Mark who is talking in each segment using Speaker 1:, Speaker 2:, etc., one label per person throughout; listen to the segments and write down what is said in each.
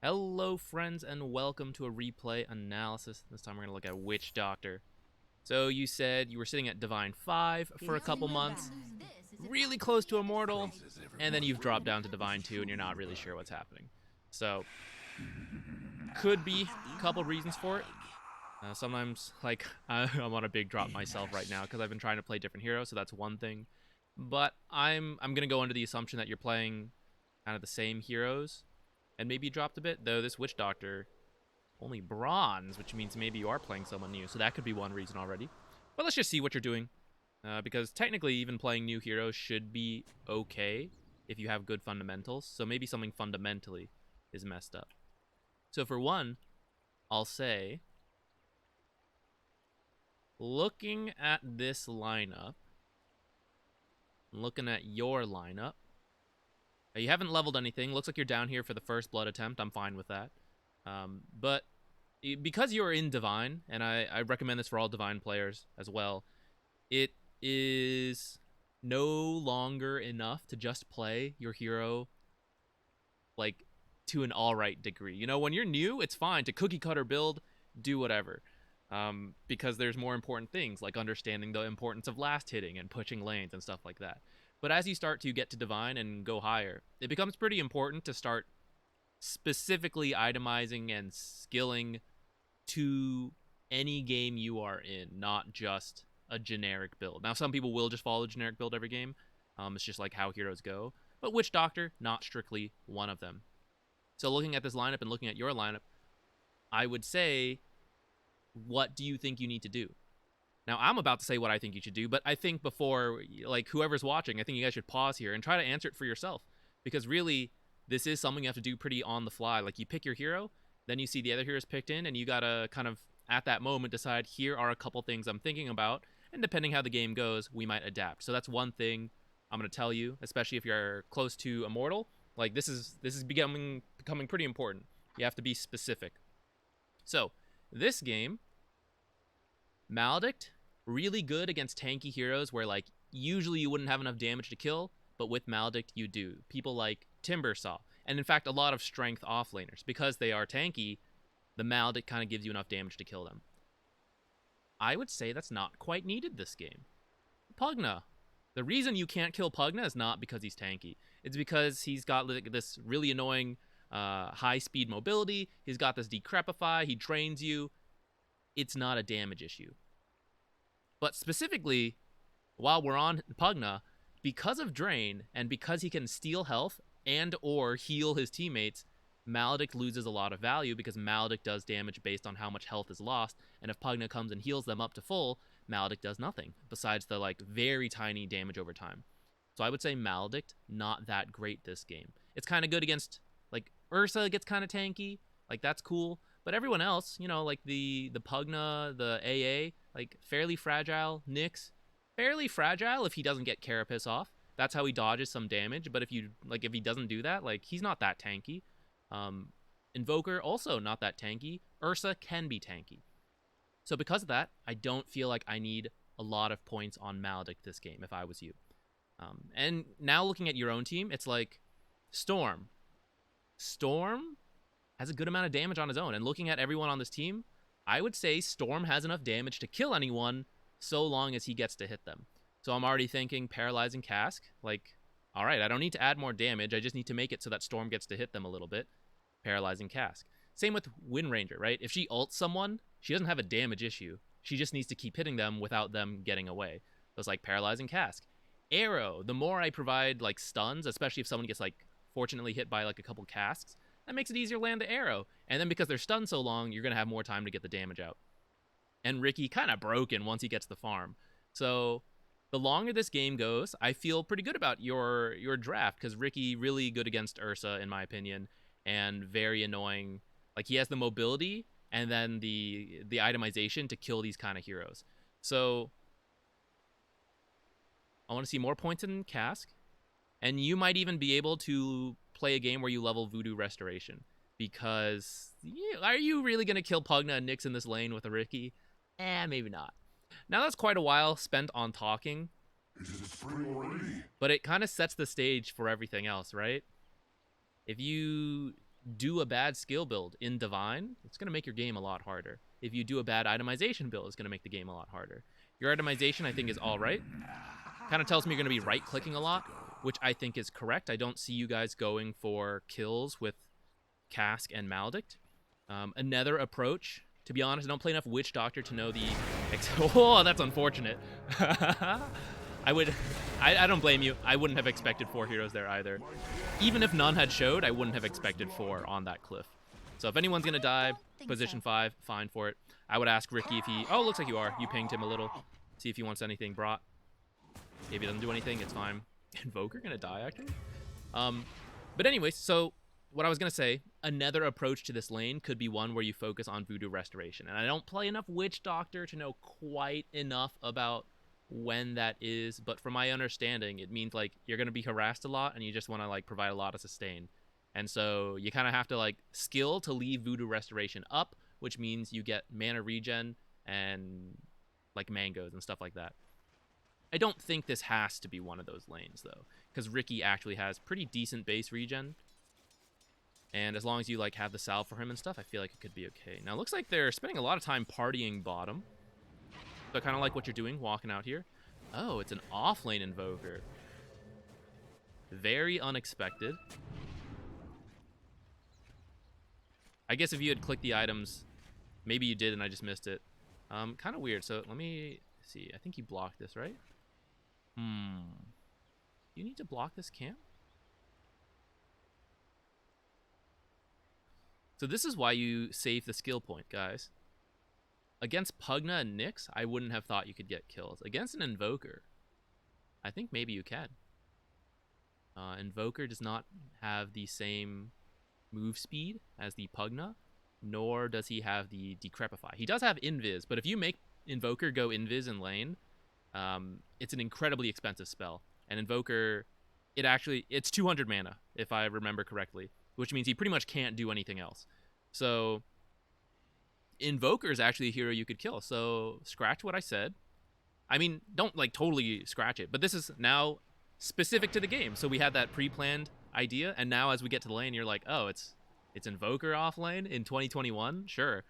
Speaker 1: Hello friends and welcome to a replay analysis. This time we're going to look at Witch Doctor. So you said you were sitting at Divine 5 for a couple months, really close to Immortal, and then you've dropped down to Divine 2 and you're not really sure what's happening. So, could be a couple reasons for it. Sometimes, like, I'm on a big drop myself right now because I've been trying to play different heroes, so that's one thing. But I'm going to go under the assumption that you're playing kind of the same heroes, and maybe you dropped a bit, though this Witch Doctor only bronze, which means maybe you are playing someone new, so that could be one reason already. But let's just see what you're doing, because technically even playing new heroes should be okay if you have good fundamentals, so maybe something fundamentally is messed up. So for one, I'll say, looking at this lineup, looking at your lineup, you haven't leveled anything. Looks like you're down here for the first blood attempt. I'm fine with that. But because you're in Divine, and I recommend this for all Divine players as well, it is no longer enough to just play your hero like to an alright degree. You know, when you're new, it's fine to cookie cutter build, do whatever. Because there's more important things like understanding the importance of last hitting and pushing lanes and stuff like that. But as you start to get to Divine and go higher, it becomes pretty important to start specifically itemizing and skilling to any game you are in, not just a generic build. Now, some people will just follow a generic build every game. It's just like how heroes go. But Witch Doctor, not strictly one of them. So looking at this lineup and looking at your lineup, I would say, what do you think you need to do? Now, I'm about to say what I think you should do, but I think before, like, whoever's watching, I think you guys should pause here and try to answer it for yourself. Because really, this is something you have to do pretty on the fly. Like, you pick your hero, then you see the other heroes picked in, and you gotta kind of, at that moment, decide, here are a couple things I'm thinking about, and depending how the game goes, we might adapt. So that's one thing I'm gonna tell you, especially if you're close to Immortal. Like, this is becoming pretty important. You have to be specific. So, this game, Maledict, really good against tanky heroes where, like, usually you wouldn't have enough damage to kill, but with Maledict you do. People like Timbersaw, and in fact a lot of strength offlaners. Because they are tanky, the Maledict kind of gives you enough damage to kill them. I would say that's not quite needed this game. Pugna. The reason you can't kill Pugna is not because he's tanky. It's because he's got this really annoying high-speed mobility. He's got this Decrepify. He drains you. It's not a damage issue. But specifically, while we're on Pugna, because of Drain, and because he can steal health and or heal his teammates, Maledict loses a lot of value because Maledict does damage based on how much health is lost, and if Pugna comes and heals them up to full, Maledict does nothing, besides the, like, very tiny damage over time. So I would say Maledict, not that great this game. It's kind of good against, like, Ursa gets kind of tanky, like, that's cool, but everyone else, you know, like the Pugna, the AA, like, fairly fragile. Nyx, fairly fragile if he doesn't get Carapace off. That's how he dodges some damage, but if he doesn't do that, like, he's not that tanky. Invoker, also not that tanky. Ursa can be tanky. So because of that, I don't feel like I need a lot of points on Maledict this game if I was you. And now looking at your own team, it's like Storm. Storm has a good amount of damage on his own. And looking at everyone on this team, I would say Storm has enough damage to kill anyone so long as he gets to hit them. So I'm already thinking Paralyzing Cask. Like, all right, I don't need to add more damage. I just need to make it so that Storm gets to hit them a little bit. Paralyzing Cask. Same with Wind Ranger, right? If she ults someone, she doesn't have a damage issue. She just needs to keep hitting them without them getting away. So it's like Paralyzing Cask. Arrow, the more I provide, like, stuns, especially if someone gets, like, fortunately hit by, like, a couple casks, that makes it easier to land the arrow. And then because they're stunned so long, you're going to have more time to get the damage out. And Ricky kind of broken once he gets the farm. So the longer this game goes, I feel pretty good about your draft, because Ricky really good against Ursa, in my opinion, and very annoying. Like, he has the mobility and then the itemization to kill these kind of heroes. So I want to see more points in Cask, and you might even be able to play a game where you level Voodoo Restoration, because are you really going to kill Pugna and Nyx in this lane with a Ricky? Maybe not. Now that's quite a while spent on talking, but it kind of sets the stage for everything else, right? If you do a bad skill build in Divine, it's going to make your game a lot harder. If you do a bad itemization build, it's going to make the game a lot harder. Your itemization, I think, is all right. Kind of tells me you're going to be right-clicking a lot, which I think is correct. I don't see you guys going for kills with Cask and Maledict. Another approach, to be honest, I don't play enough Witch Doctor to know the... Oh, that's unfortunate. I don't blame you. I wouldn't have expected 4 heroes there either. Even if none had showed, I wouldn't have expected 4 on that cliff. So if anyone's going to die, position 5, fine for it. I would ask Ricky if he... Oh, looks like you are. You pinged him a little. See if he wants anything brought. If he doesn't do anything, it's fine. Invoker going to die, actually? But anyways, so what I was going to say, another approach to this lane could be one where you focus on Voodoo Restoration. And I don't play enough Witch Doctor to know quite enough about when that is, but from my understanding, it means like you're going to be harassed a lot and you just want to like provide a lot of sustain. And so you kind of have to like skill to leave Voodoo Restoration up, which means you get mana regen and like mangoes and stuff like that. I don't think this has to be one of those lanes though, because Ricky actually has pretty decent base regen. And as long as you like have the salve for him and stuff, I feel like it could be okay. Now it looks like they're spending a lot of time partying bottom. So I kind of like what you're doing, walking out here. Oh, it's an off-lane Invoker. Very unexpected. I guess if you had clicked the items, maybe you did and I just missed it. Kind of weird. So let me see. I think you blocked this, right? You need to block this camp? So this is why you save the skill point, guys. Against Pugna and Nyx, I wouldn't have thought you could get kills. Against an Invoker, I think maybe you can. Invoker does not have the same move speed as the Pugna, nor does he have the Decrepify. He does have Invis, but if you make Invoker go Invis in lane, it's an incredibly expensive spell. And Invoker, it's 200 mana, if I remember correctly, which means he pretty much can't do anything else. So Invoker is actually a hero you could kill, so scratch what I said. I mean, don't like totally scratch it, but this is now specific to the game. So we had that pre-planned idea, and now as we get to the lane, you're like, oh, it's Invoker off lane in 2021? Sure.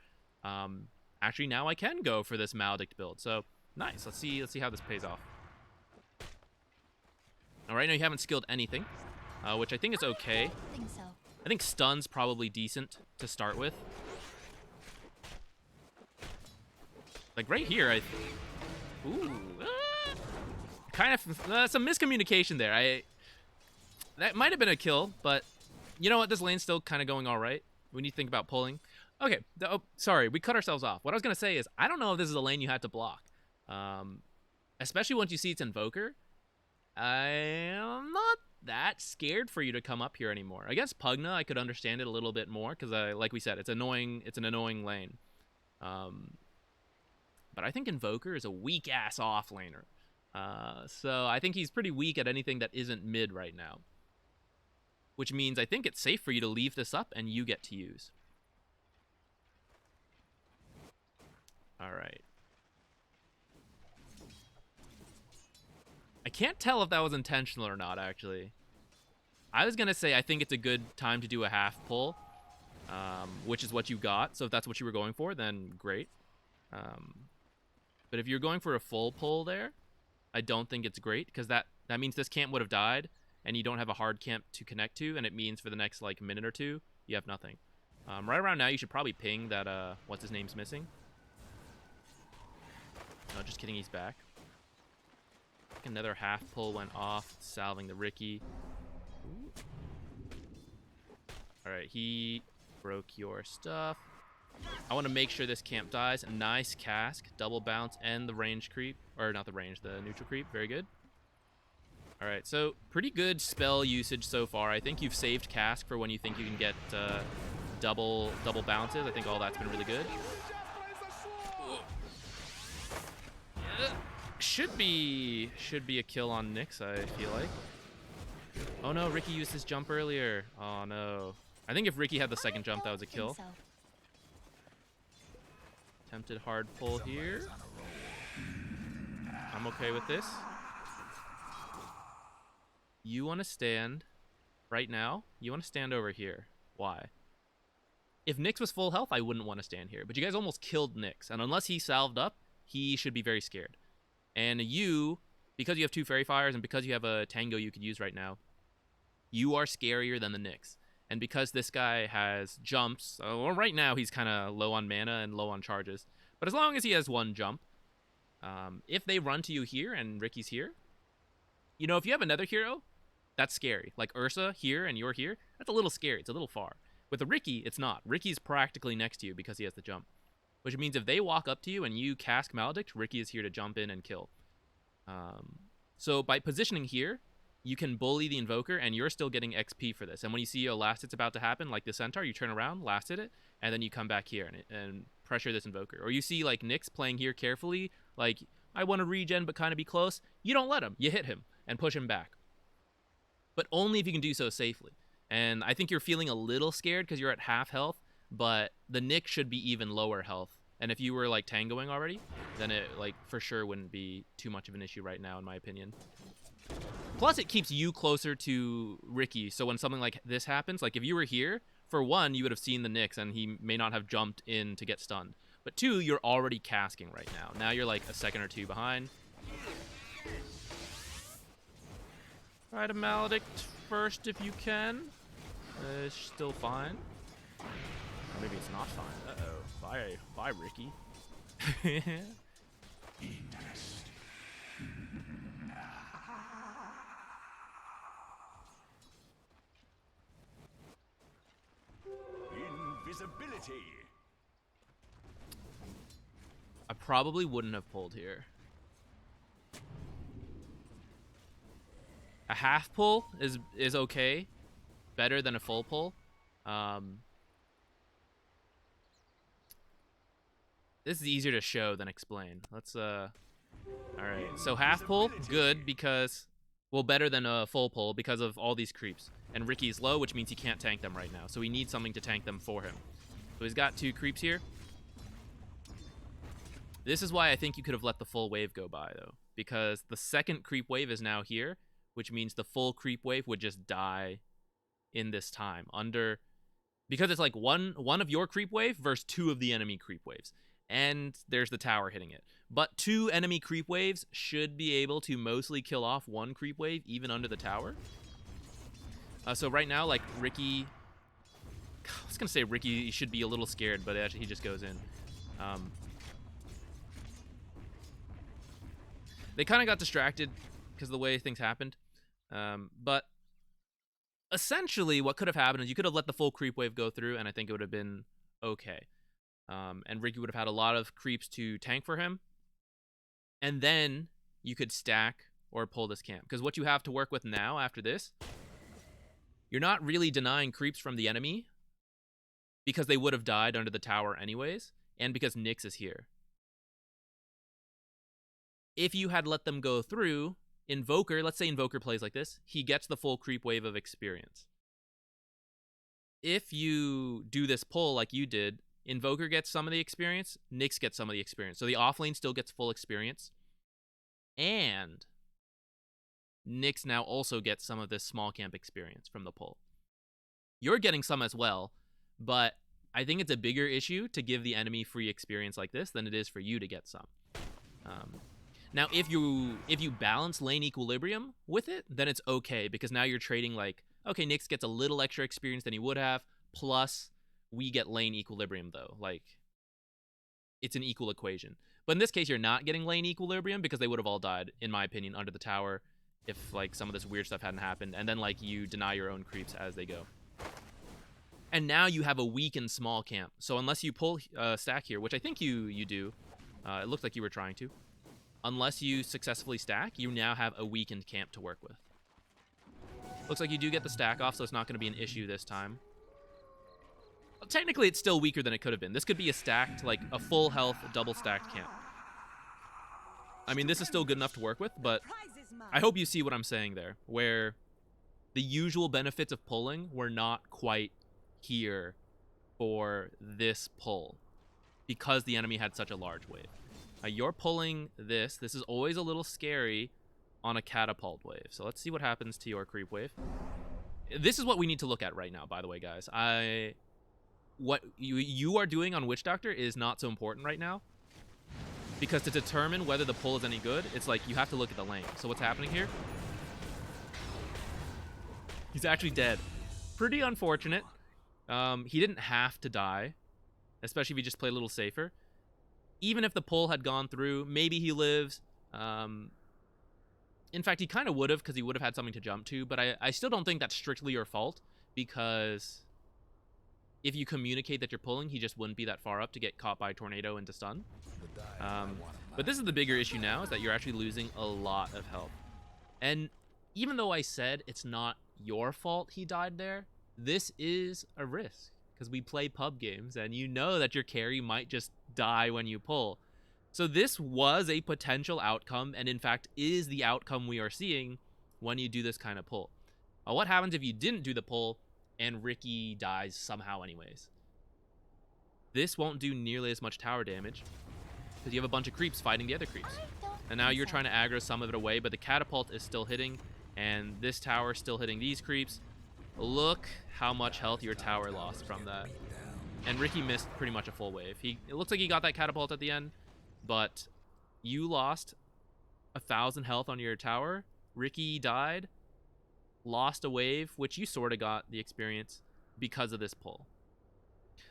Speaker 1: Actually, now I can go for this Maledict build. So nice. Let's see how this pays off. All right, now you haven't skilled anything, which I think is okay. I think stun's probably decent to start with. Like right here, kind of some miscommunication there. That might have been a kill, but you know what? This lane's still kind of going all right. We need to think about pulling. Okay, sorry, we cut ourselves off. What I was gonna say is, I don't know if this is a lane you have to block, especially once you see it's Invoker. I'm not that scared for you to come up here anymore. Against Pugna, I could understand it a little bit more because, like we said, it's annoying. It's an annoying lane. But I think Invoker is a weak-ass offlaner. So I think he's pretty weak at anything that isn't mid right now. Which means I think it's safe for you to leave this up and you get to use. Alright. I can't tell if that was intentional or not, actually. I was going to say I think it's a good time to do a half pull, which is what you got. So if that's what you were going for, then great. But if you're going for a full pull there, I don't think it's great, because that means this camp would have died, and you don't have a hard camp to connect to, and it means for the next like minute or two, you have nothing. Right around now, you should probably ping that, what's his name's missing. No, just kidding, he's back. Another half pull went off, salving the Ricky. Alright, he broke your stuff. I want to make sure this camp dies. A nice cask, double bounce, and the range creep. Or not the range, the neutral creep. Very good. Alright, so pretty good spell usage so far. I think you've saved cask for when you think you can get double bounces. I think all that's been really good. Should be a kill on Nyx, I feel like. Oh no, Ricky used his jump earlier. Oh no. I think if Ricky had the second jump, that was a kill. Attempted hard pull here. I'm okay with this. You want to stand right now? You want to stand over here. Why? If Nyx was full health, I wouldn't want to stand here. But you guys almost killed Nyx, and unless he salved up, he should be very scared. And you, because you have 2 Fairy Fires and because you have a Tango you could use right now, you are scarier than the Nyx. And because this guy has jumps, well, right now he's kind of low on mana and low on charges. But as long as he has 1 jump, if they run to you here and Ricky's here, you know, if you have another hero, that's scary. Like Ursa here and you're here, that's a little scary. It's a little far. With a Ricky, it's not. Ricky's practically next to you because he has the jump. Which means if they walk up to you and you cast Maledict, Ricky is here to jump in and kill. So by positioning here, you can bully the Invoker, and you're still getting XP for this. And when you see a last hit's about to happen, like the Centaur, you turn around, last hit it, and then you come back here and pressure this Invoker. Or you see like Nyx playing here carefully, like, I want to regen but kind of be close. You don't let him. You hit him and push him back. But only if you can do so safely. And I think you're feeling a little scared because you're at half health, but the Nyx should be even lower health. And if you were like tangoing already, then it like for sure wouldn't be too much of an issue right now, in my opinion. Plus, it keeps you closer to Ricky, so when something like this happens, like if you were here, for 1, you would have seen the Nyx, and he may not have jumped in to get stunned. But 2, you're already casking right now. Now you're like a second or 2 behind. Try to Maledict first if you can. It's still fine. Or maybe it's not fine. Uh-oh. Bye, Ricky.
Speaker 2: Invisibility.
Speaker 1: I probably wouldn't have pulled here. A half pull is okay. Better than a full pull. This is easier to show than explain. Let's alright. So half pull, good because, well, better than a full pull because of all these creeps. And Ricky's low, which means he can't tank them right now. So we need something to tank them for him. So he's got 2 creeps here. This is why I think you could have let the full wave go by, though. Because the second creep wave is now here, which means the full creep wave would just die in this time. Because it's like one of your creep wave versus 2 of the enemy creep waves. And there's the tower hitting it. But 2 enemy creep waves should be able to mostly kill off 1 creep wave, even under the tower. So right now, like, Ricky... I was going to say Ricky should be a little scared, but actually he just goes in. They kind of got distracted because of the way things happened. But essentially what could have happened is you could have let the full creep wave go through, and I think it would have been okay. And Ricky would have had a lot of creeps to tank for him. And then you could stack or pull this camp. Because what you have to work with now after this, you're not really denying creeps from the enemy because they would have died under the tower anyways, and because Nyx is here. If you had let them go through, Invoker, let's say Invoker plays like this, he gets the full creep wave of experience. If you do this pull like you did, Invoker gets some of the experience, Nyx gets some of the experience. So the offlane still gets full experience. And Nyx now also gets some of this small camp experience from the pull. You're getting some as well, but I think it's a bigger issue to give the enemy free experience like this than it is for you to get some. Now, if you balance lane equilibrium with it, then it's okay, because now you're trading like, okay, Nyx gets a little extra experience than he would have, plus we get lane equilibrium though. Like, it's an equal equation. But in this case, you're not getting lane equilibrium because they would have all died, in my opinion, under the tower if like some of this weird stuff hadn't happened, and then like you deny your own creeps as they go. And now you have a weakened small camp. So unless you pull stack here, which I think you do, it looked like you were trying to. Unless you successfully stack, you now have a weakened camp to work with. Looks like you do get the stack off, so it's not going to be an issue this time. Well, technically, it's still weaker than it could have been. This could be a stacked, like a full health, double stacked camp. I mean, this is still good enough to work with, but I hope you see what I'm saying there, where the usual benefits of pulling were not quite here for this pull because the enemy had such a large wave. You're pulling this. This is always a little scary on a catapult wave. So let's see what happens to your creep wave. This is what we need to look at right now, by the way, guys. what you are doing on Witch Doctor is not so important right now. Because to determine whether the pull is any good, it's like you have to look at the lane. So what's happening here? He's actually dead. Pretty unfortunate. He didn't have to die, especially if he just played a little safer. Even if the pull had gone through, maybe he lives. In fact, he kind of would have, because he would have had something to jump to. But I still don't think that's strictly your fault, because if you communicate that you're pulling, he just wouldn't be that far up to get caught by a tornado into stun. But this is the bigger issue now, is that you're actually losing a lot of health. And even though I said it's not your fault he died there, this is a risk, because we play pub games, and you know that your carry might just die when you pull. So this was a potential outcome, and in fact is the outcome we are seeing when you do this kind of pull. What happens if you didn't do the pull and Ricky dies somehow anyways? This won't do nearly as much tower damage, because you have a bunch of creeps fighting the other creeps. And now you're trying to aggro some of it away, but the catapult is still hitting, and this tower is still hitting these creeps. Look how much health your tower lost from that. And Ricky missed pretty much a full wave. It looks like he got that catapult at the end, but you lost 1,000 health on your tower. Ricky died, lost a wave, which you sort of got the experience because of this pull.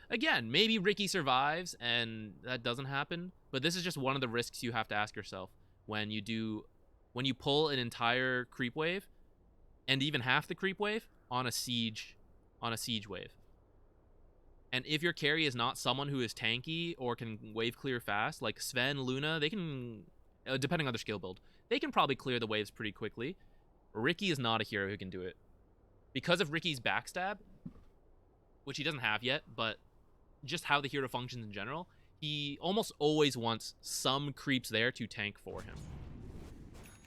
Speaker 1: Again, maybe Ricky survives and that doesn't happen, but this is just one of the risks you have to ask yourself when you pull an entire creep wave and even half the creep wave on a siege wave. And if your carry is not someone who is tanky or can wave clear fast, like Sven, Luna, they can, depending on their skill build, they can probably clear the waves pretty quickly. Ricky is not a hero who can do it. Because of Ricky's backstab, which he doesn't have yet, but just how the hero functions in general, he almost always wants some creeps there to tank for him.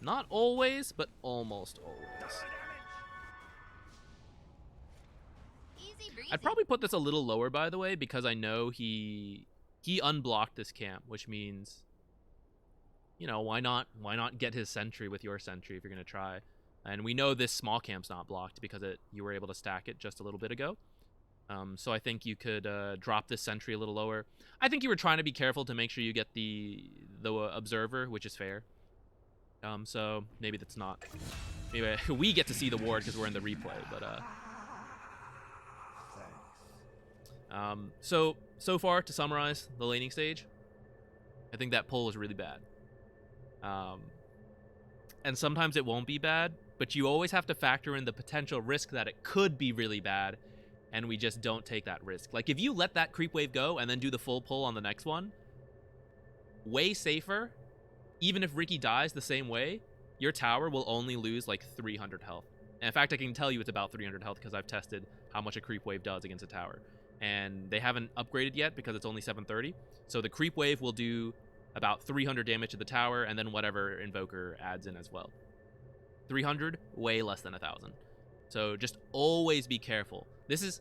Speaker 1: Not always, but almost always. I'd probably put this a little lower, by the way, because I know he unblocked this camp, which means, you know, why not get his sentry with your sentry if you're going to try? And we know this small camp's not blocked because you were able to stack it just a little bit ago. So I think you could drop this sentry a little lower. I think you were trying to be careful to make sure you get the observer, which is fair. So maybe that's not. Maybe we get to see the ward because we're in the replay, but so far, to summarize the laning stage, I think that pull was really bad. And sometimes it won't be bad, but you always have to factor in the potential risk that it could be really bad, and we just don't take that risk. Like, if you let that creep wave go and then do the full pull on the next one, way safer. Even if Ricky dies the same way, your tower will only lose like 300 health. And in fact, I can tell you it's about 300 health because I've tested how much a creep wave does against a tower. And they haven't upgraded yet because it's only 730. So the creep wave will do about 300 damage to the tower, and then whatever invoker adds in as well. 300, way less than 1,000. So just always be careful. This is,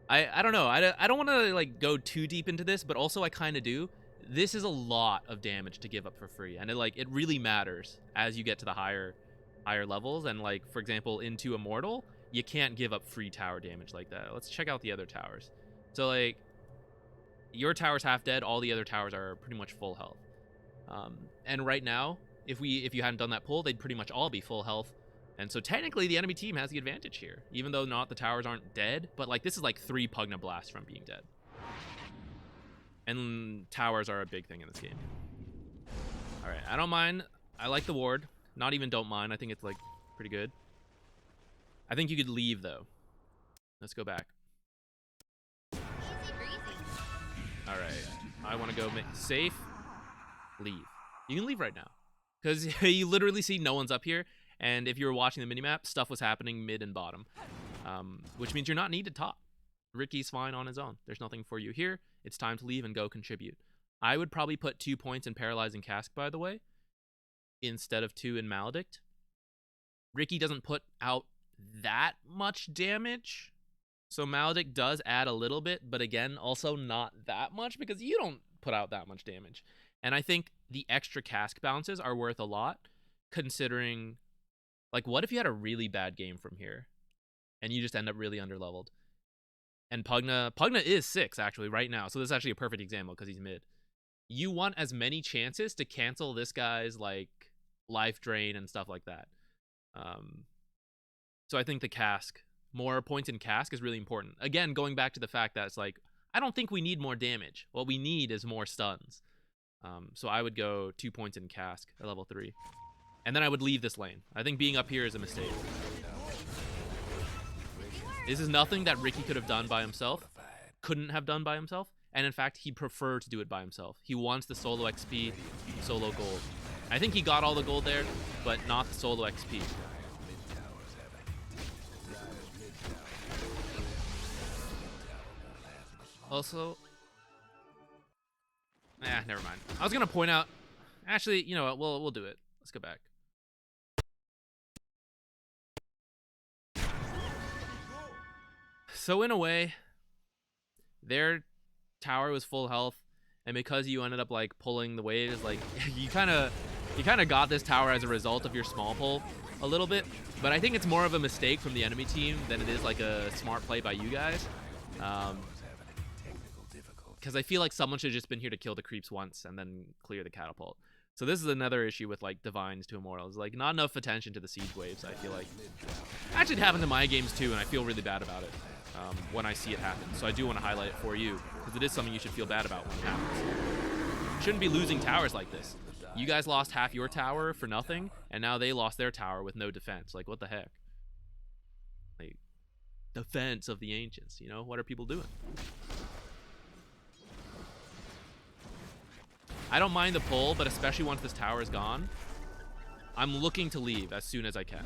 Speaker 1: I don't know. I don't want to like go too deep into this, but also I kind of do. This is a lot of damage to give up for free, and it really matters as you get to the higher levels. And like, for example, into Immortal, you can't give up free tower damage like that. Let's check out the other towers. So like, your tower's half dead, all the other towers are pretty much full health. And right now, if you hadn't done that pull, they'd pretty much all be full health. And so technically the enemy team has the advantage here, even though the towers aren't dead, but like, this is like 3 Pugna Blasts from being dead. And towers are a big thing in this game. All right, I don't mind. I like the ward. Not even don't mind. I think it's like pretty good. I think you could leave though. Let's go back.
Speaker 2: Easy breezy.
Speaker 1: All right, I want to go safe. Leave. You can leave right now, because you literally see no one's up here. And if you were watching the minimap, stuff was happening mid and bottom, which means you're not needed top. Ricky's fine on his own. There's nothing for you here. It's time to leave and go contribute. I would probably put 2 points in Paralyzing Cask, by the way, instead of 2 in Maledict. Ricky doesn't put out that much damage, so Maledict does add a little bit, but again, also not that much, because you don't put out that much damage. And I think the extra cask bounces are worth a lot, considering, like, what if you had a really bad game from here and you just end up really underleveled? And Pugna is 6 actually right now. So this is actually a perfect example because he's mid. You want as many chances to cancel this guy's like life drain and stuff like that. So I think the cask, more points in cask is really important. Again, going back to the fact that it's like, I don't think we need more damage. What we need is more stuns. So I would go 2 points in cask at level 3. And then I would leave this lane. I think being up here is a mistake. This is nothing that Ricky could have done by himself. Couldn't have done by himself. And in fact, he'd prefer to do it by himself. He wants the solo XP, solo gold. I think he got all the gold there, but not the solo XP. Also, never mind. I was gonna point out. Actually, you know what? We'll do it. Let's go back. So in a way, their tower was full health, and because you ended up like pulling the waves, like you kind of got this tower as a result of your small pull a little bit. But I think it's more of a mistake from the enemy team than it is like a smart play by you guys. Because I feel like someone should have just been here to kill the creeps once and then clear the catapult. So this is another issue with like divines to immortals, like not enough attention to the siege waves. I feel like actually it happened in my games too, and I feel really bad about it when I see it happen. So I do want to highlight it for you because it is something you should feel bad about when it happens. You shouldn't be losing towers like this. You guys lost half your tower for nothing, and now they lost their tower with no defense. Like what the heck? Like defense of the ancients, you know? What are people doing? I don't mind the pull, but especially once this tower is gone, I'm looking to leave as soon as I can.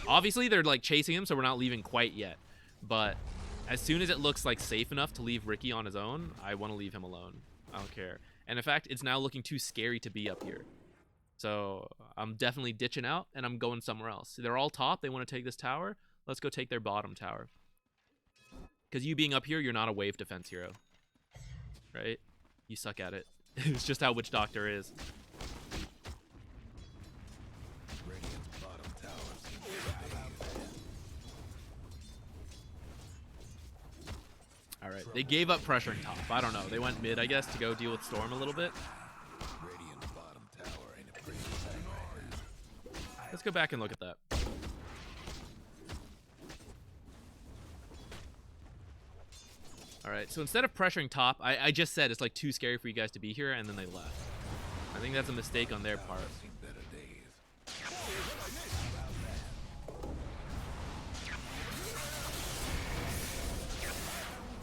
Speaker 1: Obviously, they're like chasing him, so we're not leaving quite yet. But as soon as it looks like safe enough to leave Ricky on his own, I want to leave him alone. I don't care. And in fact, it's now looking too scary to be up here. So I'm definitely ditching out, and I'm going somewhere else. They're all top. They want to take this tower. Let's go take their bottom tower. Because you being up here, you're not a wave defense hero. Right? You suck at it. It's just how Witch Doctor is. Alright, they gave up pressuring top. I don't know. They went mid, I guess, to go deal with Storm a little bit. Let's go back and look at that. Alright, so instead of pressuring top, I just said it's like too scary for you guys to be here, and then they left. I think that's a mistake on their part.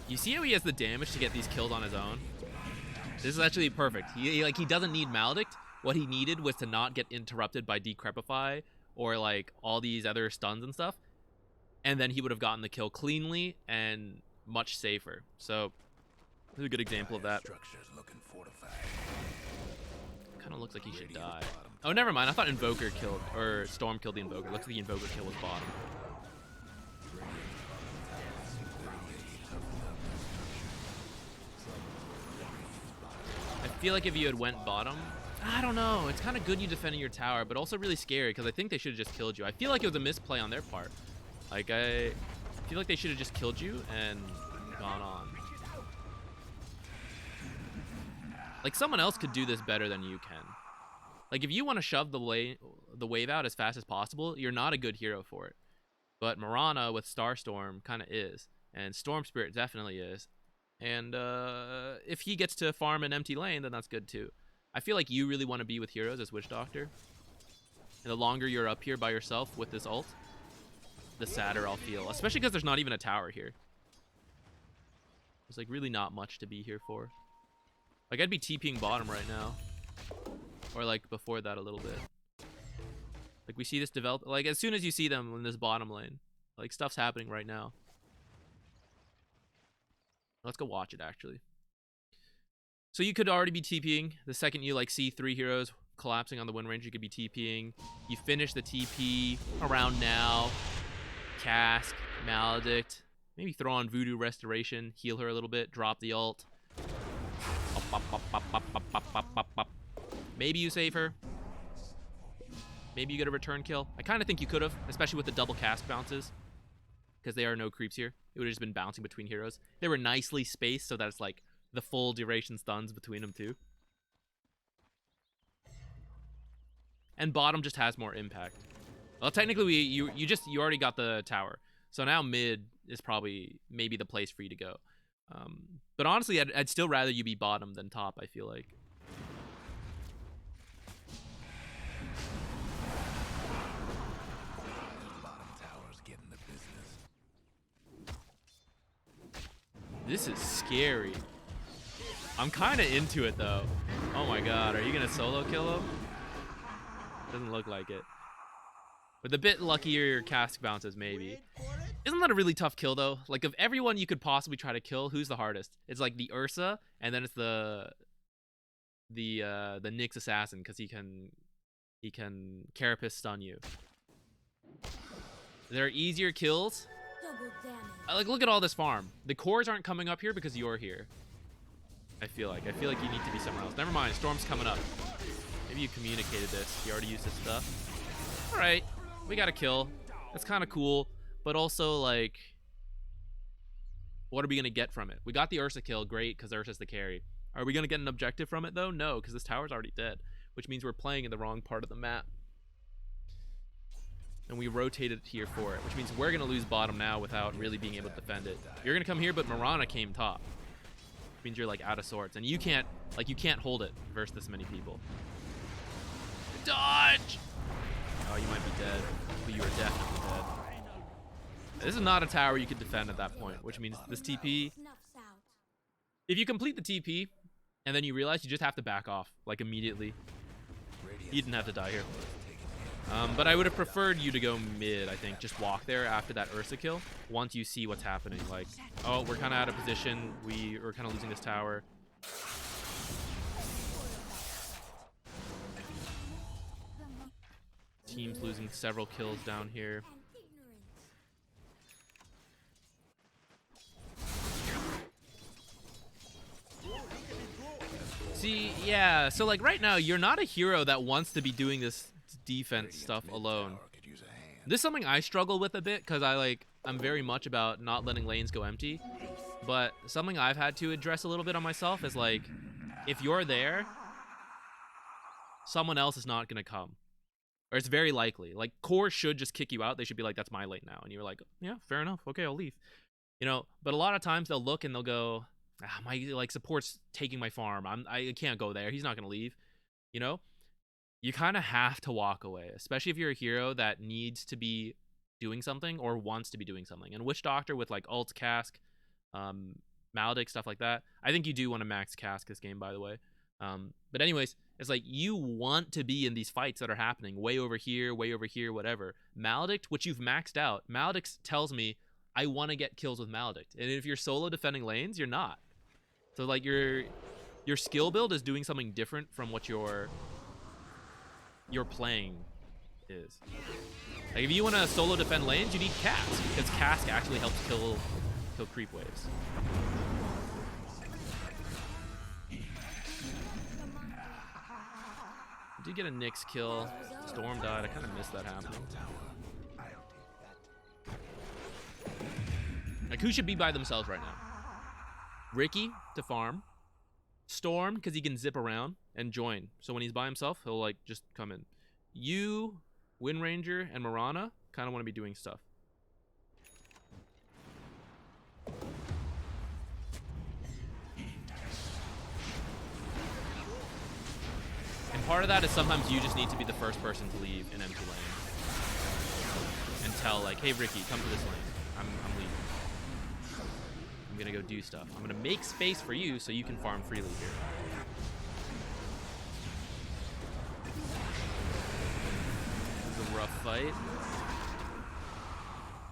Speaker 1: You see how he has the damage to get these killed on his own? This is actually perfect. He doesn't need Maledict. What he needed was to not get interrupted by Decrepify or like all these other stuns and stuff. And then he would have gotten the kill cleanly and much safer. So this is a good example of that. Kind of looks like he should die. Oh, never mind. I thought Invoker killed, or Storm killed the Invoker. Looks like the Invoker kill was bottom. I feel like if you had went bottom, I don't know. It's kind of good you defending your tower, but also really scary because I think they should have just killed you. I feel like it was a misplay on their part. Like I feel like they should have just killed you and gone on. Like someone else could do this better than you can. Like if you want to shove the wave out as fast as possible, you're not a good hero for it. But Mirana with Starstorm kind of is, and Storm Spirit definitely is. And if he gets to farm an empty lane, then that's good too. I feel like you really want to be with heroes as Witch Doctor. And the longer you're up here by yourself with this ult, the sadder I'll feel. Especially because there's not even a tower here. There's like really not much to be here for. Like I'd be TPing bottom right now. Or like before that a little bit. Like we see this develop, like as soon as you see them in this bottom lane, like stuff's happening right now. Let's go watch it actually. So you could already be TPing. The second you like see 3 heroes collapsing on the win range, you could be TPing. You finish the TP around now. Cask, Maledict. Maybe throw on Voodoo Restoration, heal her a little bit, drop the ult. Maybe you save her. Maybe you get a return kill. I kind of think you could have, especially with the double cask bounces. because there are no creeps here. It would have just been bouncing between heroes. They were nicely spaced so that it's like the full duration stuns between them too. And bottom just has more impact. Well, technically, you already got the tower, so now mid is probably maybe the place for you to go. But honestly, I'd still rather you be bottom than top. I feel like. This is scary. I'm kind of into it though. Oh my god, are you gonna solo kill him? Doesn't look like it. With a bit luckier your cask bounces, maybe. Isn't that a really tough kill though? Like of everyone you could possibly try to kill, who's the hardest? It's like the Ursa, and then it's the Nyx assassin, because he can carapace stun you. There are easier kills. Like look at all this farm. The cores aren't coming up here because you're here. I feel like you need to be somewhere else. Never mind, Storm's coming up. Maybe you communicated this. You already used this stuff. All right, we got a kill. That's kind of cool, but also like, what are we gonna get from it? We got the Ursa kill, great, because Ursa's the carry. Are we gonna get an objective from it though? No, because this tower's already dead, which means we're playing in the wrong part of the map. And we rotated here for it, which means we're gonna lose bottom now without really being able to defend it. You're gonna come here, but Mirana came top. Which means you're like out of sorts, and you can't hold it versus this many people. Dodge! Oh, you might be dead, but you are definitely dead. This is not a tower you could defend at that point, which means this TP. If you complete the TP, and then you realize you just have to back off like immediately. You didn't have to die here. But I would have preferred you to go mid, I think. Just walk there after that Ursa kill once you see what's happening. Like, oh, we're kind of out of position. We are kind of losing this tower. Team's losing several kills down here. See, yeah, so like right now, you're not a hero that wants to be doing this defense stuff alone. This is something I struggle with a bit because I'm very much about not letting lanes go empty. But something I've had to address a little bit on myself is like, if you're there, someone else is not going to come. Or it's very likely. Like, core should just kick you out. They should be like, that's my lane now. And you're like, yeah, fair enough. Okay, I'll leave. You know, but a lot of times they'll look and they'll go, my like support's taking my farm. I can't go there. He's not going to leave. You know? You kind of have to walk away, especially if you're a hero that needs to be doing something or wants to be doing something. And Witch Doctor with like ult cask, Maledict, stuff like that. I think you do want to max cask this game, by the way. But anyways, it's like you want to be in these fights that are happening way over here, whatever. Maledict, which you've maxed out, Maledict tells me I want to get kills with Maledict. And if you're solo defending lanes, you're not. So like your skill build is doing something different from what your playing is. Like if you want to solo defend lanes, you need cask, because cask actually helps kill creep waves. I did get a Nyx kill. Storm died. I kind of missed that happening. Like who should be by themselves right now? Ricky to farm. Storm, because he can zip around and join. So when he's by himself, he'll like just come in. You, Wind Ranger, and Mirana kind of want to be doing stuff. And part of that is sometimes you just need to be the first person to leave an empty lane. And tell like, hey Ricky, come to this lane. I'm leaving. I'm gonna go do stuff. I'm gonna make space for you so you can farm freely here. This is a rough fight.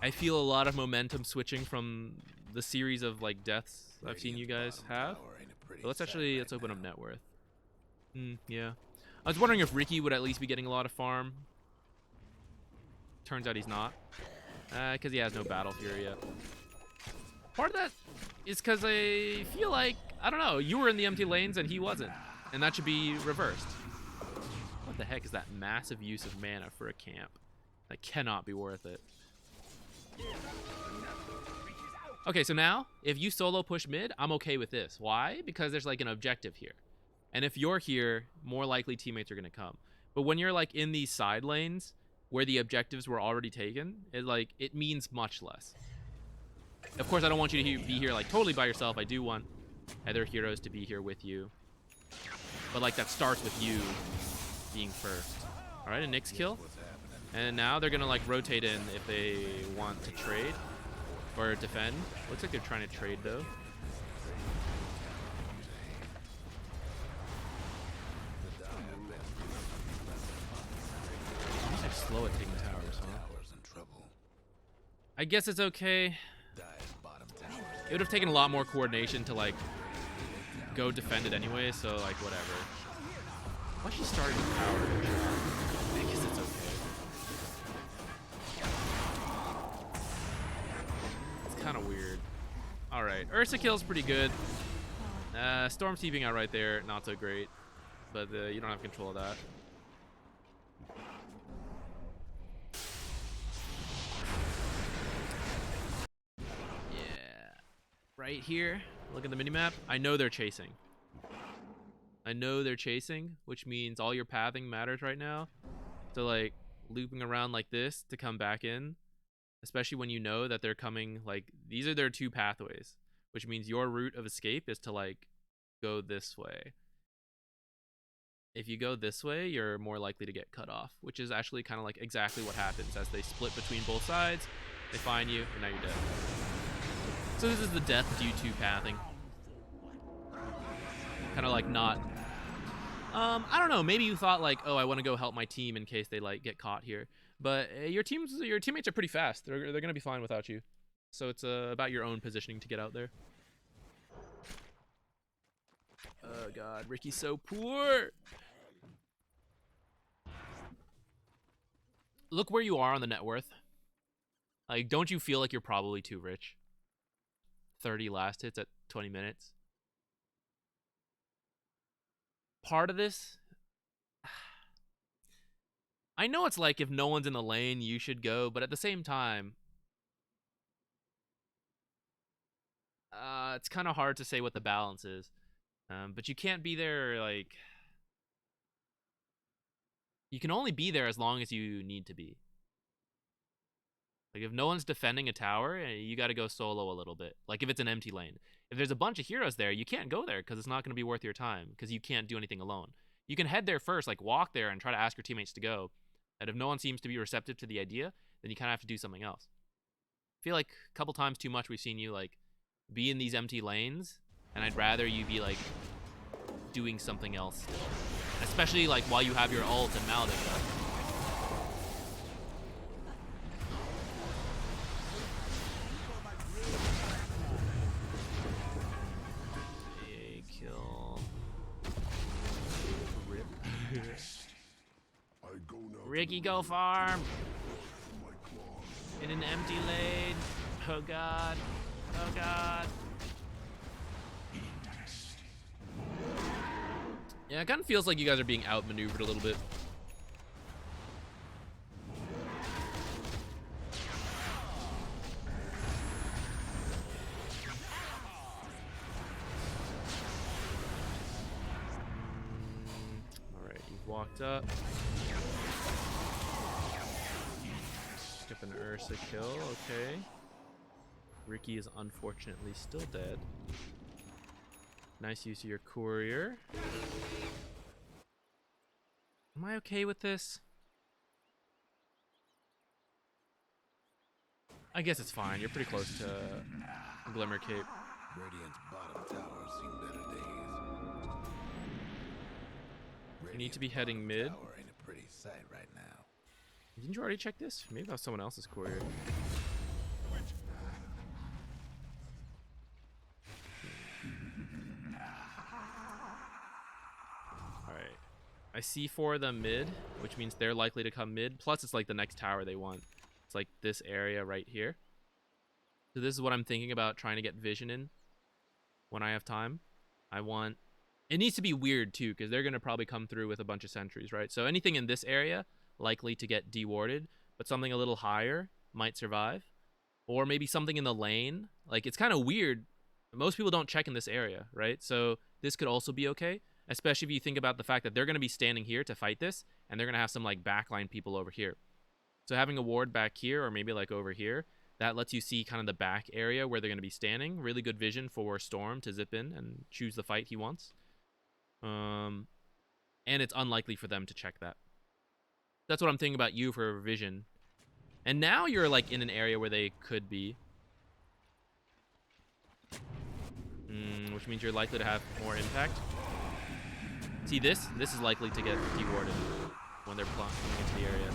Speaker 1: I feel a lot of momentum switching from the series of like deaths I've seen you guys have. But let's open up net worth. Yeah. I was wondering if Ricky would at least be getting a lot of farm. Turns out he's not. Because he has no Battle Fury yet. Part of that is because I feel like, I don't know, you were in the empty lanes and he wasn't. And that should be reversed. What the heck is that massive use of mana for a camp? That cannot be worth it. Okay, so now, if you solo push mid, I'm okay with this. Why? Because there's like an objective here. And if you're here, more likely teammates are going to come. But when you're like in these side lanes where the objectives were already taken, it means much less. Of course, I don't want you to be here like totally by yourself. I do want other heroes to be here with you. But like that starts with you being first. All right, a Nyx kill. And now they're going to like rotate in if they want to trade or defend. Looks like they're trying to trade though. They're slow at taking towers, huh? I guess it's okay. It would have taken a lot more coordination to like go defend it anyway, so like whatever. Why she started with power? I guess it's okay. It's kind of weird. All right, Ursa kill's pretty good. Storm TPing out right there, not so great, but you don't have control of that. Right here, look at the minimap. I know they're chasing. Which means all your pathing matters right now. So like looping around like this to come back in, especially when you know that they're coming, like these are their two pathways, which means your route of escape is to like go this way. If you go this way, you're more likely to get cut off, which is actually kind of like exactly what happens as they split between both sides. They find you, and now you're dead. So this is the death due to pathing. Kind of like not... I don't know, maybe you thought like, oh, I want to go help my team in case they like get caught here. But your teammates are pretty fast. They're going to be fine without you. So it's about your own positioning to get out there. Oh god, Ricky's so poor. Look where you are on the net worth. Like, don't you feel like you're probably too rich? 30 last hits at 20 minutes. Part of this, I know it's like if no one's in the lane, you should go, but at the same time, it's kind of hard to say what the balance is. But you can't be there, like... You can only be there as long as you need to be. Like, if no one's defending a tower, you gotta go solo a little bit. Like, if it's an empty lane. If there's a bunch of heroes there, you can't go there because it's not gonna be worth your time because you can't do anything alone. You can head there first, like, walk there and try to ask your teammates to go. And if no one seems to be receptive to the idea, then you kind of have to do something else. I feel like a couple times too much we've seen you, like, be in these empty lanes, and I'd rather you be, like, doing something else still. Especially, like, while you have your ult and Maldic. Kill. Rip. Ricky, go farm! In an empty lane. Oh god. Oh god. Yeah, it kind of feels like you guys are being outmaneuvered a little bit. Alright, you've walked up. Skip an Ursa kill, okay. Ricky is unfortunately still dead. Nice use of your courier. Am I okay with this? I guess it's fine. You're pretty close to Glimmer Cape.
Speaker 3: Radiant's bottom tower seen better days.
Speaker 1: You need to be heading mid.
Speaker 3: Tower ain't a pretty sight right now.
Speaker 1: Didn't you already check this? Maybe that was someone else's courier. I see four of them mid, which means they're likely to come mid. Plus, it's like the next tower they want. It's like this area right here. So this is what I'm thinking about trying to get vision in when I have time. It needs to be weird too, because they're going to probably come through with a bunch of sentries, right? So anything in this area, likely to get dewarded, but something a little higher might survive. or maybe something in the lane. Like, it's kind of weird. Most people don't check in this area, right? So this could also be okay, especially if you think about the fact that they're going to be standing here to fight this, and they're going to have some like backline people over here. So having a ward back here, or maybe like over here, that lets you see kind of the back area where they're going to be standing. Really good vision for Storm to zip in and choose the fight he wants. And it's unlikely for them to check that. That's what I'm thinking about you for vision. And now you're like in an area where they could be. Which means you're likely to have more impact. See this? This is likely to get dewarded when they're coming into the area.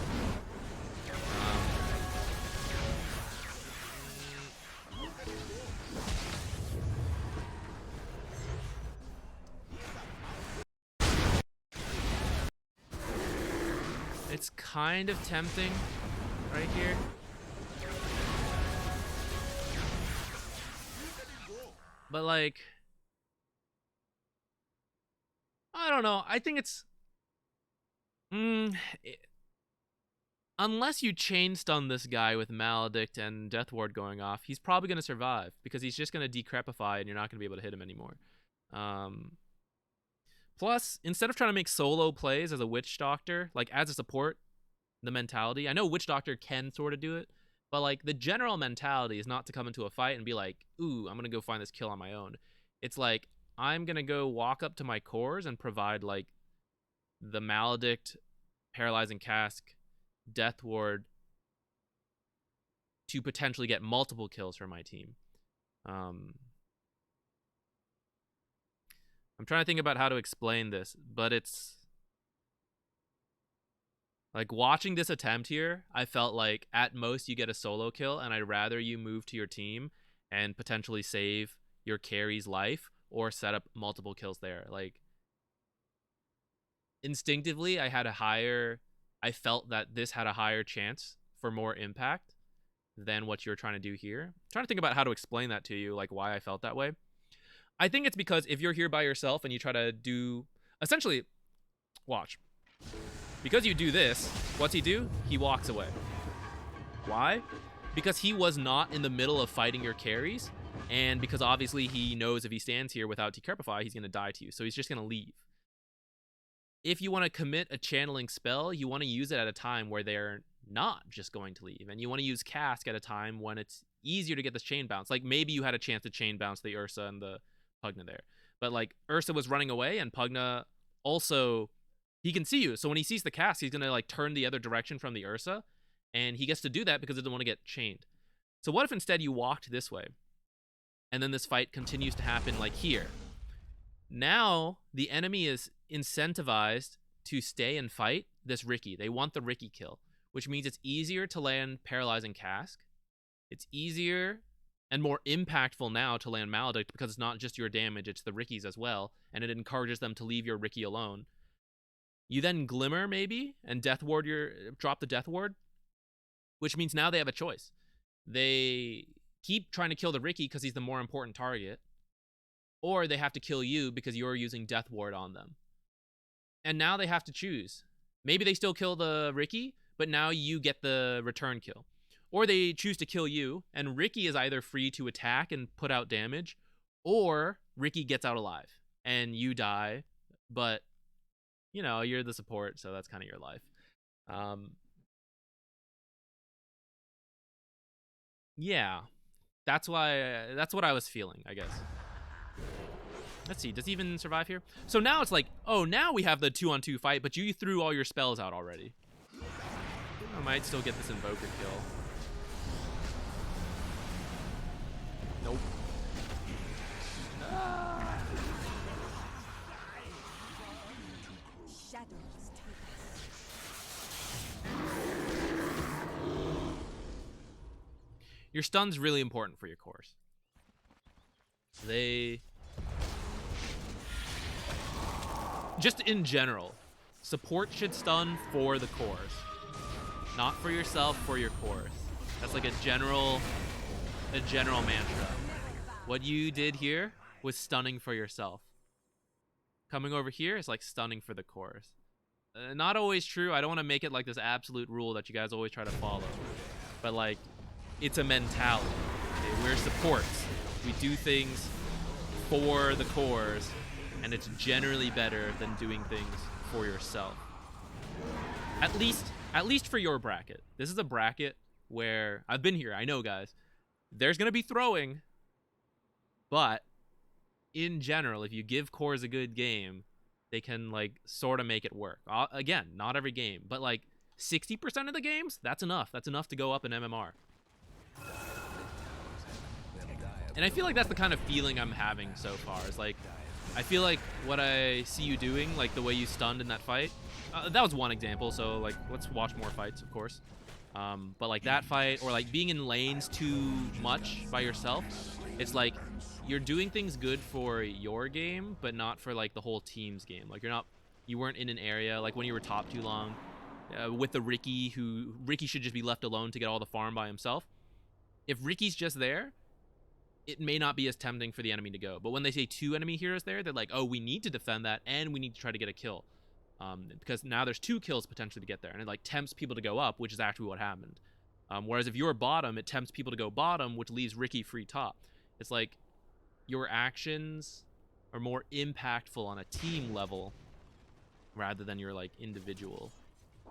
Speaker 1: It's kind of tempting right here. But like, I don't know. I think it's unless you chain stun this guy with Maledict and Death Ward going off, he's probably going to survive because he's just going to decrepify and you're not going to be able to hit him anymore. Plus, instead of trying to make solo plays as a Witch Doctor, like as a support, the mentality, I know Witch Doctor can sort of do it, but like the general mentality is not to come into a fight and be like, ooh, I'm going to go find this kill on my own. It's like, I'm going to go walk up to my cores and provide like the Maledict, Paralyzing Cask, Death Ward to potentially get multiple kills for my team. I'm trying to think about how to explain this, but it's like watching this attempt here, I felt like at most you get a solo kill, and I'd rather you move to your team and potentially save your carry's life or set up multiple kills there. Like, instinctively, I felt that this had a higher chance for more impact than what you're trying to do here. I'm trying to think about how to explain that to you, like why I felt that way. I think it's because if you're here by yourself and you try to do, essentially, watch. Because you do this, what's he do? He walks away. Why? Because he was not in the middle of fighting your carries, and because obviously he knows if he stands here without Decrepify, he's going to die to you, so he's just going to leave. If you want to commit a channeling spell, you want to use it at a time where they're not just going to leave, and you want to use Cask at a time when it's easier to get this chain bounce. Like maybe you had a chance to chain bounce the Ursa and the Pugna there, but like Ursa was running away and Pugna also, he can see you, so when he sees the Cask, he's gonna like turn the other direction from the Ursa, and he gets to do that because he doesn't want to get chained. So what if instead you walked this way and then this fight continues to happen like here? Now the enemy is incentivized to stay and fight this Riki. They want the Riki kill, which means it's easier to land Paralyzing Cask. It's easier and more impactful now to land Maledict because it's not just your damage, it's the Rikis as well, and it encourages them to leave your Riki alone. You then Glimmer maybe and Death Ward drop the Death Ward, which means now they have a choice. They keep trying to kill the Riki because he's the more important target, or they have to kill you because you're using Death Ward on them. And now they have to choose. Maybe they still kill the Riki, but now you get the return kill. Or they choose to kill you, and Riki is either free to attack and put out damage, or Riki gets out alive, and you die, but, you know, you're the support, so that's kind of your life. Yeah, that's what I was feeling, I guess. Let's see, does he even survive here? So now it's like, oh, now we have the 2-on-2 fight, but you threw all your spells out already. I might still get this Invoker kill. Nope. Your stun's really important for your cores. Just in general, support should stun for the cores. Not for yourself, for your cores. That's like a general mantra. What you did here was stunning for yourself. Coming over here is like stunning for the cores. Not always true. I don't want to make it like this absolute rule that you guys always try to follow. But like, it's a mentality. Okay? We're supports. We do things for the cores, and it's generally better than doing things for yourself. At least for your bracket. This is a bracket where I've been here. I know, guys. There's gonna be throwing, but in general, if you give cores a good game, they can like sort of make it work. Again, not every game, but like 60% of the games, that's enough. That's enough to go up in MMR. And I feel like that's the kind of feeling I'm having so far. Is like, I feel like what I see you doing, like the way you stunned in that fight, that was one example. So like, let's watch more fights, of course. But like that fight, or like being in lanes too much by yourself, it's like you're doing things good for your game, but not for like the whole team's game. Like you weren't in an area like when you were top too long with the Ricky should just be left alone to get all the farm by himself. If Ricky's just there, it may not be as tempting for the enemy to go. But when they say 2 enemy heroes there, they're like, oh, we need to defend that and we need to try to get a kill. Because now there's 2 kills potentially to get there. And it like tempts people to go up, which is actually what happened. Whereas if you're bottom, it tempts people to go bottom, which leaves Ricky free top. It's like your actions are more impactful on a team level rather than your like individual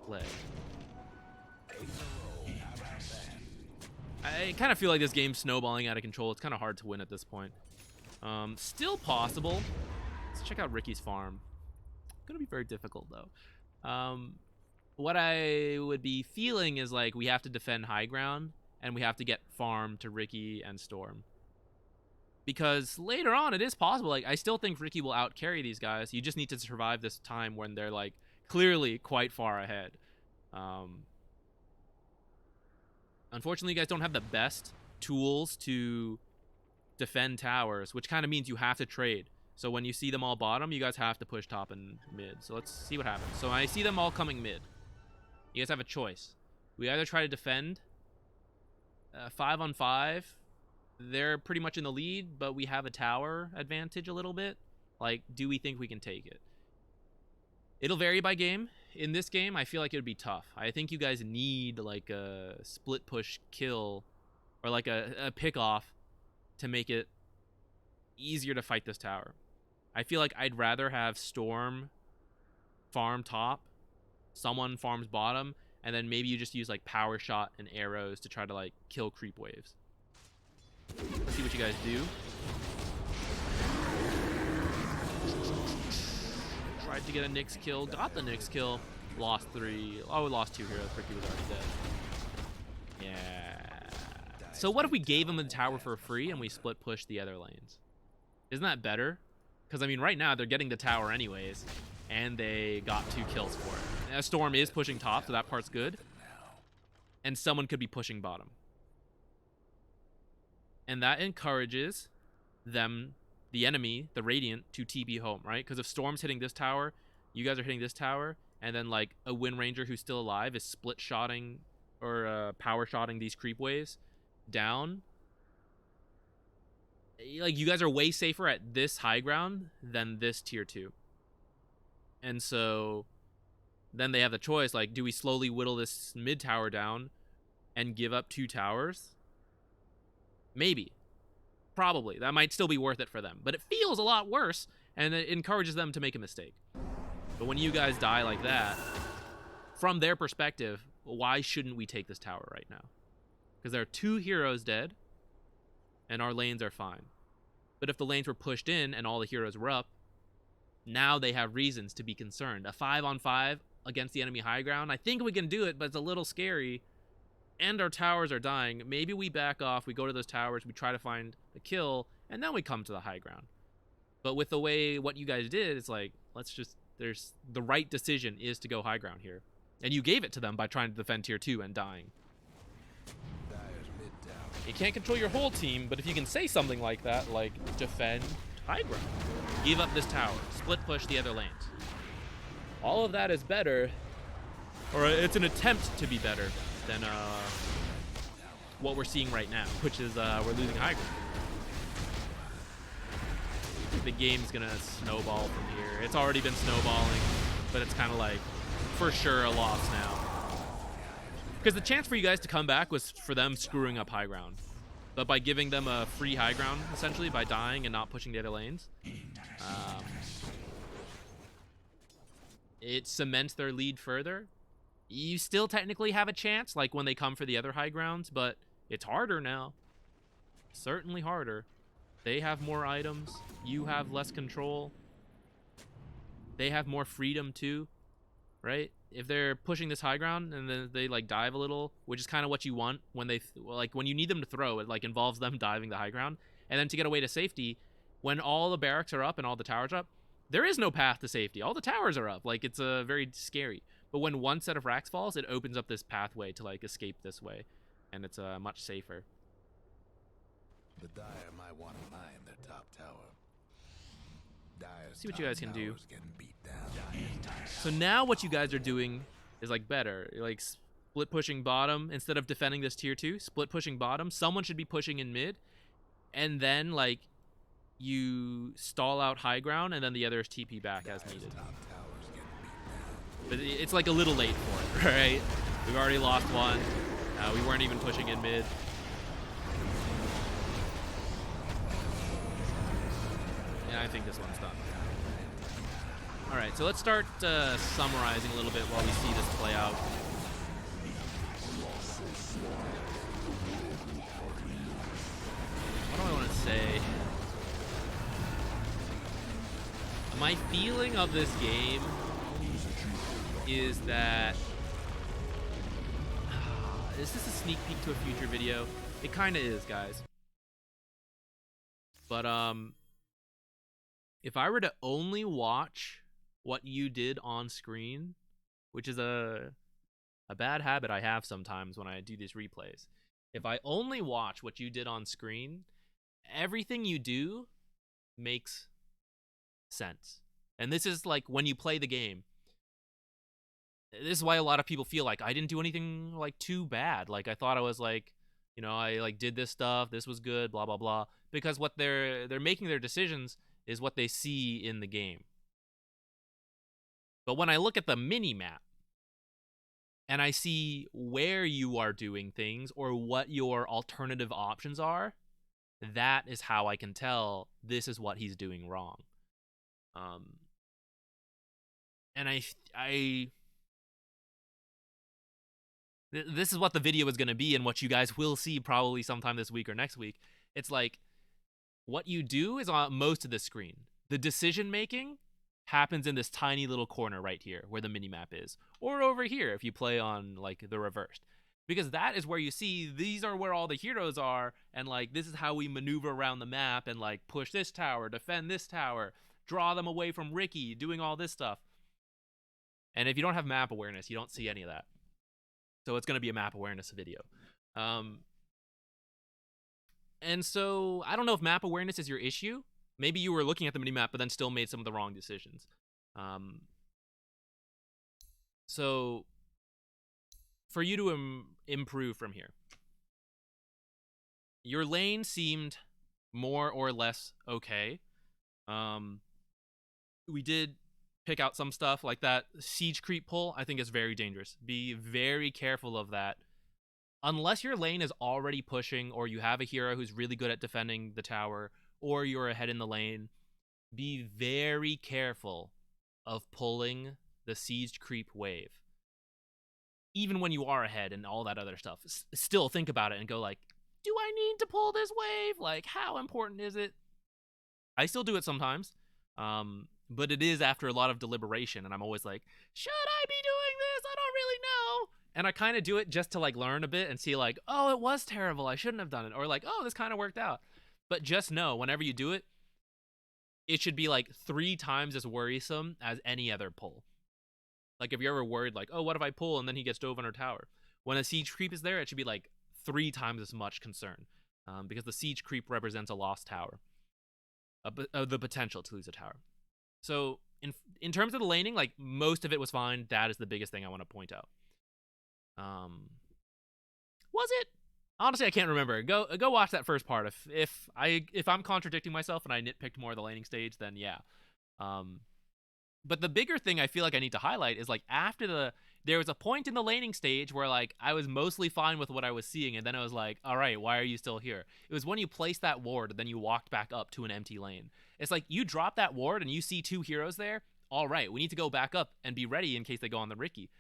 Speaker 1: play. I kind of feel like this game's snowballing out of control. It's kind of hard to win at this point. Still possible. Let's check out Ricky's farm. Gonna be very difficult though. What I would be feeling is like we have to defend high ground and we have to get farm to Ricky and Storm. Because later on it is possible. Like I still think Ricky will out carry these guys. You just need to survive this time when they're like clearly quite far ahead. Unfortunately, you guys don't have the best tools to defend towers, which kind of means you have to trade. So when you see them all bottom, you guys have to push top and mid. So let's see what happens. So I see them all coming mid. You guys have a choice. We either try to defend 5-on-5. They're pretty much in the lead, but we have a tower advantage a little bit. Like, do we think we can take it? It'll vary by game. In this game, I feel like it would be tough. I think you guys need like a split push kill or like a pick off to make it easier to fight this tower. I feel like I'd rather have Storm farm top, someone farms bottom, and then maybe you just use like power shot and arrows to try to like kill creep waves. Let's see what you guys do. Tried to get a Nyx kill, got the Nyx kill, lost 3. Oh, we lost 2 heroes. Ricky was already dead. Yeah. So what if we gave him the tower for free and we split push the other lanes? Isn't that better? Because I mean, right now they're getting the tower anyways, and they got 2 kills for it. And Storm is pushing top, so that part's good. And someone could be pushing bottom. And that encourages them, the enemy, the Radiant, to TP home, right? Because if Storm's hitting this tower, you guys are hitting this tower, and then like a Wind Ranger who's still alive is split shotting or power shotting these creep waves down. Like you guys are way safer at this high ground than this tier 2. And so then they have the choice, like, do we slowly whittle this mid tower down and give up 2 towers? Maybe. Probably. That might still be worth it for them. But it feels a lot worse, and it encourages them to make a mistake. But when you guys die like that, from their perspective, why shouldn't we take this tower right now? Because there are 2 heroes dead, and our lanes are fine. But if the lanes were pushed in and all the heroes were up, now they have reasons to be concerned. A 5-on-5 against the enemy high ground, I think we can do it, but it's a little scary. And our towers are dying. Maybe we back off, we go to those towers, we try to find a kill, and then we come to the high ground. But with the way what you guys did, it's like, there's the right decision is to go high ground here. And you gave it to them by trying to defend tier 2 and dying. You can't control your whole team, but if you can say something like that, like defend high ground, give up this tower, split push the other lanes. All of that is better, or it's an attempt to be better than what we're seeing right now, which is we're losing high ground. The game's gonna snowball from here. It's already been snowballing, but it's kind of like for sure a loss now. Because the chance for you guys to come back was for them screwing up high ground. But by giving them a free high ground, essentially, by dying and not pushing the other lanes, it cements their lead further. You still technically have a chance, like when they come for the other high grounds, but it's harder now. Certainly harder. They have more items. You have less control. They have more freedom too, right? If they're pushing this high ground and then they like dive a little, which is kind of what you want when they like when you need them to throw, it like involves them diving the high ground, and then to get away to safety, when all the barracks are up and all the towers are up, there is no path to safety. All the towers are up. Like, it's very scary. But when one set of racks falls, it opens up this pathway to like escape this way, and it's much safer.
Speaker 3: The Dire might want to mine their top tower. Dire's
Speaker 1: See what you guys can do.
Speaker 3: tower's getting beat down.
Speaker 1: So now what you guys are doing is like better. You're like split pushing bottom instead of defending this tier 2. Split pushing bottom. Someone should be pushing in mid, and then like you stall out high ground, and then the others TP back as needed.
Speaker 3: Top tower's getting beat down.
Speaker 1: But it's like a little late for it, right? We've already lost one. We weren't even pushing in mid. Yeah, I think this one's done. All right, so let's start summarizing a little bit while we see this play out. What do I want to say? My feeling of this game is that... Is this a sneak peek to a future video? It kind of is, guys. But, if I were to only watch what you did on screen, which is a bad habit I have sometimes when I do these replays. If I only watch what you did on screen, everything you do makes sense. And this is like when you play the game. This is why a lot of people feel like I didn't do anything like too bad. Like I thought I was like, you know, I like did this stuff, this was good, blah blah blah. Because what they're making their decisions is what they see in the game. But when I look at the mini-map and I see where you are doing things or what your alternative options are, that is how I can tell this is what he's doing wrong. And this is what the video is going to be and what you guys will see probably sometime this week or next week. It's like, what you do is on most of the screen. The decision making happens in this tiny little corner right here where the minimap is. Or over here if you play on like the reversed. Because that is where you see these are where all the heroes are, and like this is how we maneuver around the map and like push this tower, defend this tower, draw them away from Ricky, doing all this stuff. And if you don't have map awareness, you don't see any of that. So it's going to be a map awareness video. And so I don't know if map awareness is your issue. Maybe you were looking at the minimap but then still made some of the wrong decisions. So for you to improve from here, your lane seemed more or less okay. We did pick out some stuff like that siege creep pull. I think is very dangerous. Be very careful of that. Unless your lane is already pushing, or you have a hero who's really good at defending the tower, or you're ahead in the lane, be very careful of pulling the siege creep wave. Even when you are ahead and all that other stuff, still think about it and go like, do I need to pull this wave? Like, how important is it? I still do it sometimes, but it is after a lot of deliberation, and I'm always like, should I be doing this? I don't really know. And I kind of do it just to like learn a bit and see like, oh, it was terrible, I shouldn't have done it. Or like, oh, this kind of worked out. But just know, whenever you do it, it should be like 3 times as worrisome as any other pull. Like if you're ever worried like, oh, what if I pull and then he gets dove on our tower? When a siege creep is there, it should be like 3 times as much concern. Because the siege creep represents a lost tower. The potential to lose a tower. So in terms of the laning, like most of it was fine. That is the biggest thing I want to point out. Was it? Honestly, I can't remember. Go watch that first part. If I'm contradicting myself and I nitpicked more of the laning stage, then yeah. But the bigger thing I feel like I need to highlight is like after there was a point in the laning stage where like I was mostly fine with what I was seeing, and then I was like, all right, why are you still here? It was when you placed that ward and then you walked back up to an empty lane. It's like you drop that ward and you see 2 heroes there. All right, we need to go back up and be ready in case they go on the Ricky.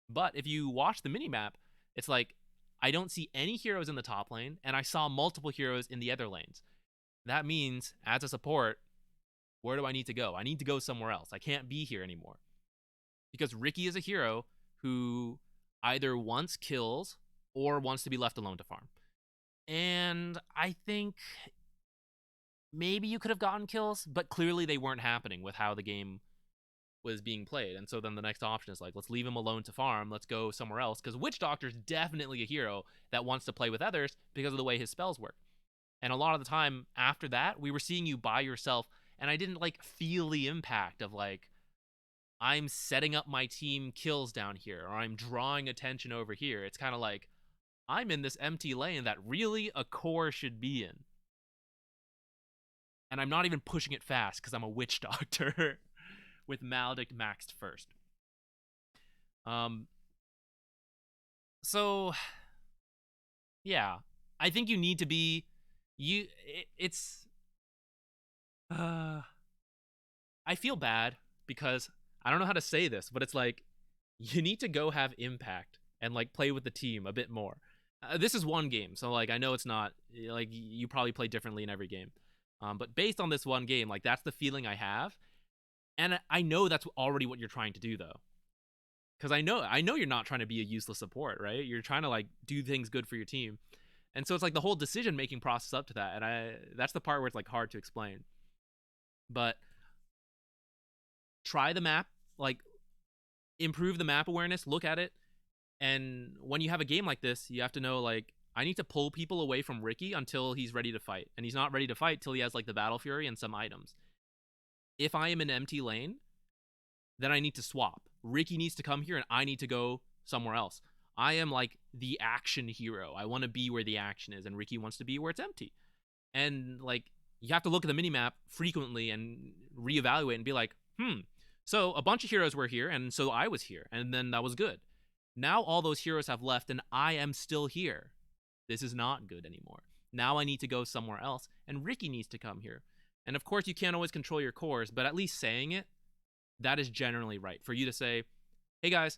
Speaker 1: But if you watch the minimap, it's like I don't see any heroes in the top lane, and I saw multiple heroes in the other lanes. That means, as a support, where do I need to go? I need to go somewhere else. I can't be here anymore. Because Ricky is a hero who either wants kills or wants to be left alone to farm. And I think maybe you could have gotten kills, but clearly they weren't happening with how the game was being played. And so then the next option is like, let's leave him alone to farm. Let's go somewhere else. Because Witch Doctor's definitely a hero that wants to play with others because of the way his spells work. And a lot of the time after that, we were seeing you by yourself, and I didn't like feel the impact of like, I'm setting up my team kills down here, or I'm drawing attention over here. It's kind of like, I'm in this empty lane that really a core should be in. And I'm not even pushing it fast because I'm a Witch Doctor with Maledict maxed first. So, yeah. I think you need to be... I feel bad because I don't know how to say this, but it's like you need to go have impact and like play with the team a bit more. This is one game, so like I know it's not like you probably play differently in every game, but based on this one game, like that's the feeling I have, and I know that's already what you're trying to do though, because I know you're not trying to be a useless support, right? You're trying to like do things good for your team, and so it's like the whole decision making process up to that, and that's the part where it's like hard to explain, but try the map, like improve the map awareness, look at it, and when you have a game like this, you have to know like I need to pull people away from Ricky until he's ready to fight, and he's not ready to fight till he has like the Battle Fury and some items. If I am in an empty lane, then I need to swap. Ricky needs to come here and I need to go somewhere else. I am like the action hero. I want to be where the action is, and Ricky wants to be where it's empty. And like you have to look at the minimap frequently and reevaluate and be like, so a bunch of heroes were here, and so I was here, and then that was good. Now all those heroes have left, and I am still here. This is not good anymore. Now I need to go somewhere else, and Ricky needs to come here. And of course, you can't always control your cores, but at least saying it, that is generally right. For you to say, hey guys,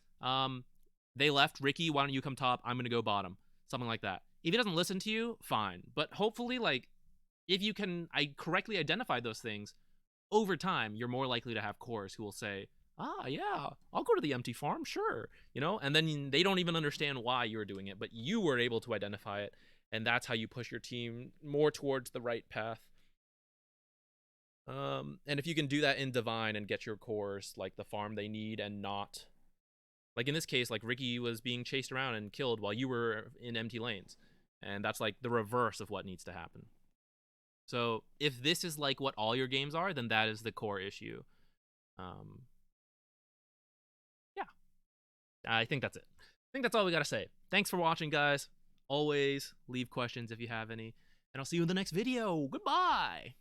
Speaker 1: they left Ricky, why don't you come top? I'm going to go bottom. Something like that. If he doesn't listen to you, fine. But hopefully, like, if you can correctly identify those things, over time, you're more likely to have cores who will say, yeah, I'll go to the empty farm, sure. You know, and then they don't even understand why you're doing it, but you were able to identify it, and that's how you push your team more towards the right path. And if you can do that in Divine and get your cores, like, the farm they need and not... Like, in this case, like, Ricky was being chased around and killed while you were in empty lanes. And that's, like, the reverse of what needs to happen. So, if this is, like, what all your games are, then that is the core issue. Yeah. I think that's it. I think that's all we gotta say. Thanks for watching, guys. Always leave questions if you have any. And I'll see you in the next video. Goodbye!